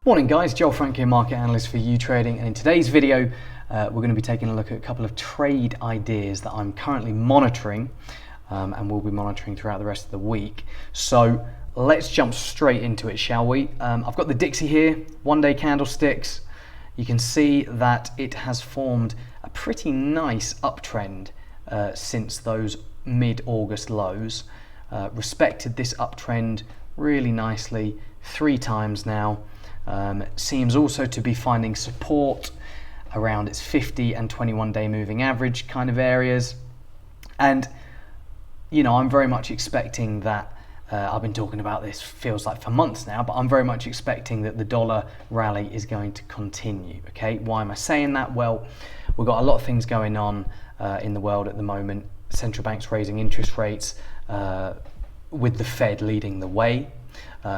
Morning guys, Joel Frank here, market analyst for YouTrading, and in today's video we're going to be taking a look at a couple of trade ideas that I'm currently monitoring and will be monitoring throughout the rest of the week. So let's jump straight into it, shall we? I've got the Dixie here, one-day candlesticks. You can see that it has formed a pretty nice uptrend since those mid-August lows. Respected this uptrend really nicely 3 times now. Seems also to be finding support around its 50 and 21-day moving average kind of areas, and I'm very much expecting that. I've been talking about this, feels like, for months now, but I'm very much expecting that the dollar rally is going to continue. Okay, why am I saying that? Well, we've got a lot of things going on in the world at the moment. Central banks raising interest rates, with the Fed leading the way.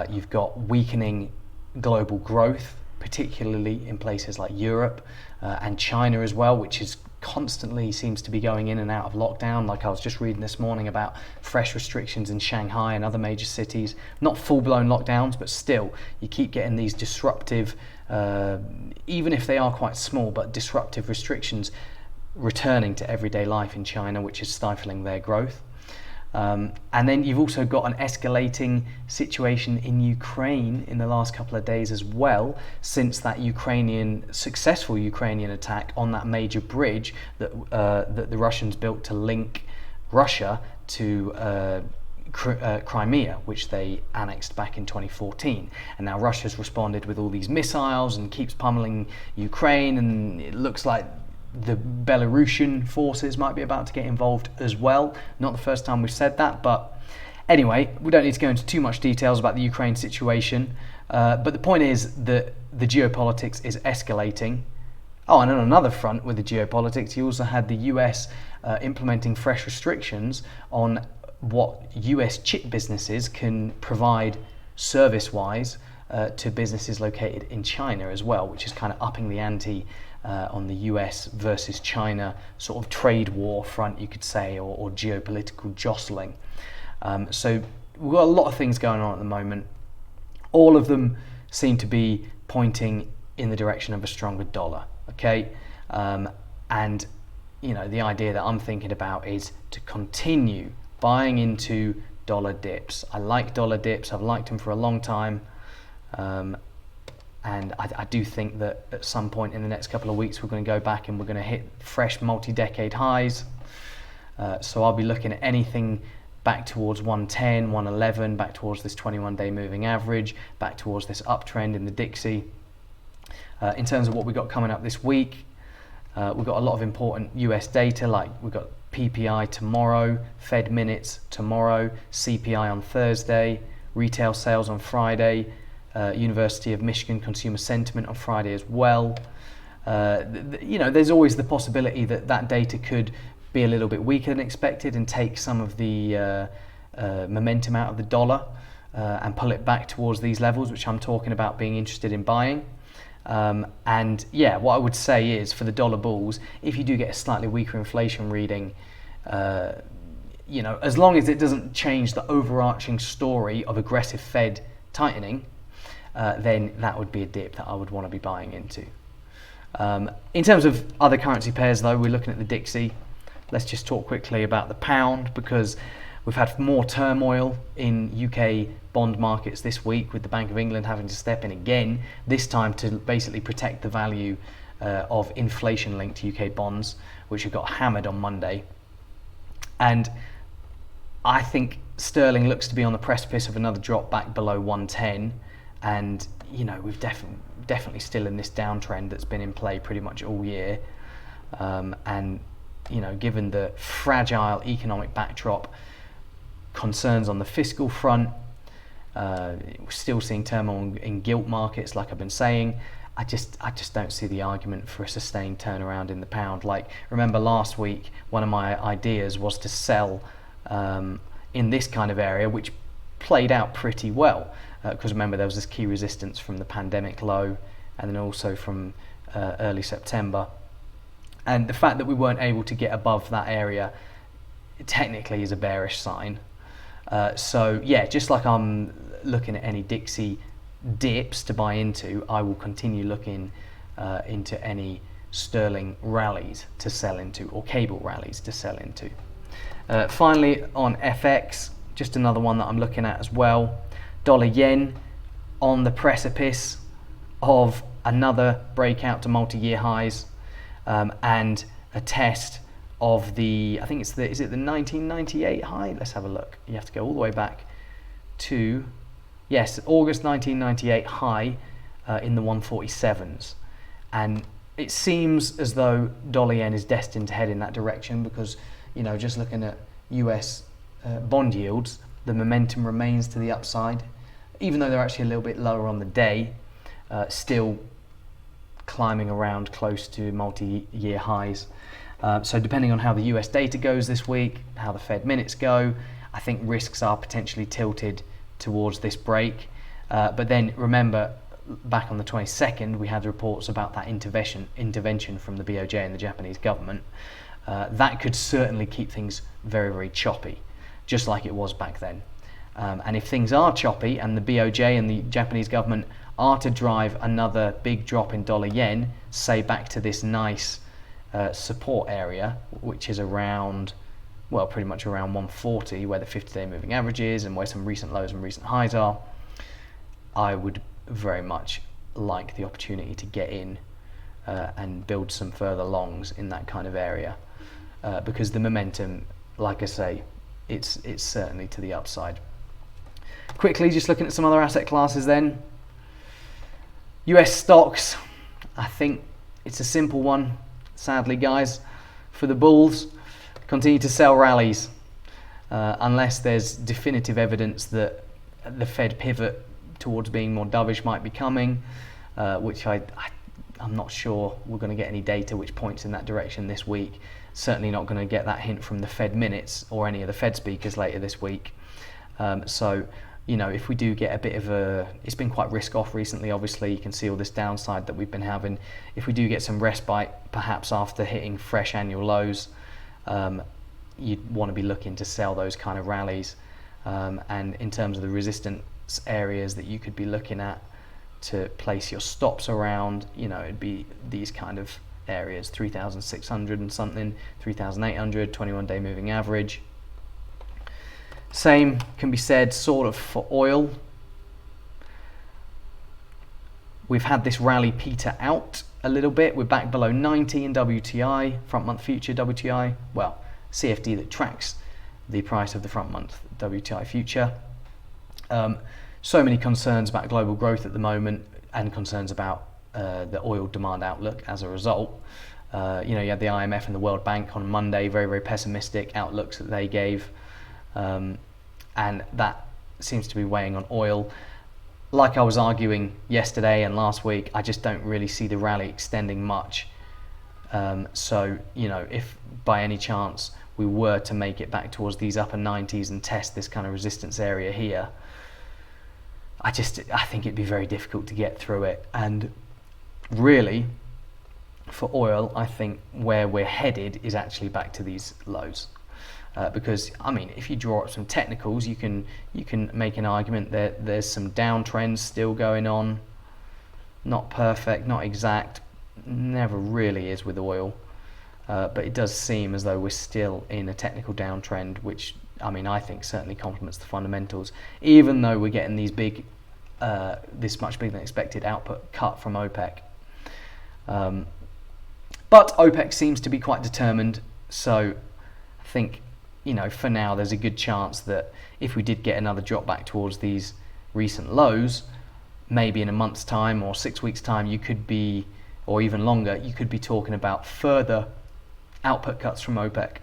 You've got weakening global growth, particularly in places like Europe and China as well, which is constantly seems to be going in and out of lockdown. Like I was just reading this morning about fresh restrictions in Shanghai and other major cities. Not full-blown lockdowns, but still you keep getting these disruptive, even if they are quite small, but disruptive restrictions returning to everyday life in China, which is stifling their growth. And then you've also got an escalating situation in Ukraine in the last couple of days as well, since that successful Ukrainian attack on that major bridge that the Russians built to link Russia to Crimea, which they annexed back in 2014. And now Russia's responded with all these missiles and keeps pummeling Ukraine, and it looks like the Belarusian forces might be about to get involved as well. Not the first time we've said that, but anyway, we don't need to go into too much details about the Ukraine situation. But the point is that the geopolitics is escalating. Oh, and on another front with the geopolitics, you also had the US implementing fresh restrictions on what US chip businesses can provide service-wise to businesses located in China as well, which is kind of upping the ante on the US versus China sort of trade war front, you could say, or geopolitical jostling. So we've got a lot of things going on at the moment. All of them seem to be pointing in the direction of a stronger dollar. Okay, and the idea that I'm thinking about is to continue buying into dollar dips. I like dollar dips. I've liked them for a long time. And I do think that at some point in the next couple of weeks we're going to go back and we're going to hit fresh multi-decade highs. So I'll be looking at anything back towards 110, 111, back towards this 21-day moving average, back towards this uptrend in the Dixie. In terms of what we've got coming up this week, we've got a lot of important US data, like we've got PPI tomorrow, Fed minutes tomorrow, CPI on Thursday, retail sales on Friday, University of Michigan consumer sentiment on Friday as well. There's always the possibility that that data could be a little bit weaker than expected and take some of the momentum out of the dollar and pull it back towards these levels, which I'm talking about being interested in buying. And yeah, what I would say is for the dollar bulls, if you do get a slightly weaker inflation reading, as long as it doesn't change the overarching story of aggressive Fed tightening, then that would be a dip that I would want to be buying into. In terms of other currency pairs, though, we're looking at the Dixie. Let's just talk quickly about the pound, because we've had more turmoil in UK bond markets this week, with the Bank of England having to step in again, this time to basically protect the value of inflation-linked UK bonds, which have got hammered on Monday. And I think sterling looks to be on the precipice of another drop back below 110. And we've definitely still in this downtrend that's been in play pretty much all year. And given the fragile economic backdrop, concerns on the fiscal front, we're still seeing turmoil in gilt markets, like I've been saying. I just don't see the argument for a sustained turnaround in the pound. Like, remember last week, one of my ideas was to sell in this kind of area, which played out pretty well. Because remember, there was this key resistance from the pandemic low, and then also from early September. And the fact that we weren't able to get above that area technically is a bearish sign. So yeah, just like I'm looking at any Dixie dips to buy into, I will continue looking into any sterling rallies to sell into, or cable rallies to sell into. Finally, on FX, just another one that I'm looking at as well. Dollar yen on the precipice of another breakout to multi-year highs, and a test of the, I think it's the, is it the 1998 high? Let's have a look. You have to go all the way back to, yes, August 1998 high in the 147s. And it seems as though dollar yen is destined to head in that direction because, you know, just looking at US bond yields, the momentum remains to the upside, even though they're actually a little bit lower on the day, still climbing around close to multi-year highs. So depending on how the US data goes this week, how the Fed minutes go, I think risks are potentially tilted towards this break. But then remember, back on the 22nd, we had reports about that intervention from the BOJ and the Japanese government. That could certainly keep things very, very choppy, just like it was back then. And if things are choppy and the BOJ and the Japanese government are to drive another big drop in dollar yen, say back to this nice support area, which is around, well, pretty much around 140, where the 50-day moving average is and where some recent lows and recent highs are, I would very much like the opportunity to get in and build some further longs in that kind of area, because the momentum, like I say, it's certainly to the upside. Quickly, just looking at some other asset classes then. US stocks, I think it's a simple one, sadly guys, for the bulls. Continue to sell rallies unless there's definitive evidence that the Fed pivot towards being more dovish might be coming, which I'm not sure we're going to get any data which points in that direction this week. Certainly not going to get that hint from the Fed minutes or any of the Fed speakers later this week. So, you know, if we do get a bit of a, it's been quite risk off recently, obviously, you can see all this downside that we've been having. If we do get some respite, perhaps after hitting fresh annual lows, you'd want to be looking to sell those kind of rallies. And in terms of the resistance areas that you could be looking at to place your stops around, you know, it'd be these kind of areas, 3,600 and something, 3,800, 21-day moving average. Same can be said sort of for oil. We've had this rally peter out a little bit. We're back below 90 in WTI, front month future WTI. Well, CFD that tracks the price of the front month WTI future. So many concerns about global growth at the moment and concerns about the oil demand outlook as a result. You know, you had the IMF and the World Bank on Monday, very, very pessimistic outlooks that they gave. And that seems to be weighing on oil. Like I was arguing yesterday and last week, I just don't really see the rally extending much. So, you know, if by any chance we were to make it back towards these upper 90s and test this kind of resistance area here, I think it'd be very difficult to get through it. And really, for oil, I think where we're headed is actually back to these lows. Because, I mean, if you draw up some technicals, you can make an argument that there's some downtrends still going on. Not perfect, not exact, never really is with oil. But it does seem as though we're still in a technical downtrend, which, I mean, I think certainly complements the fundamentals, even though we're getting these big, this much bigger than expected output cut from OPEC. But OPEC seems to be quite determined, so I think, you know, for now there's a good chance that if we did get another drop back towards these recent lows, maybe in a month's time or 6 weeks' time, you could be, or even longer, you could be talking about further output cuts from OPEC.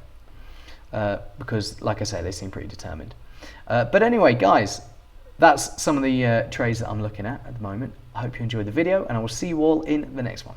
Because, like I say, they seem pretty determined. But anyway, guys, that's some of the trades that I'm looking at the moment. I hope you enjoyed the video, and I will see you all in the next one.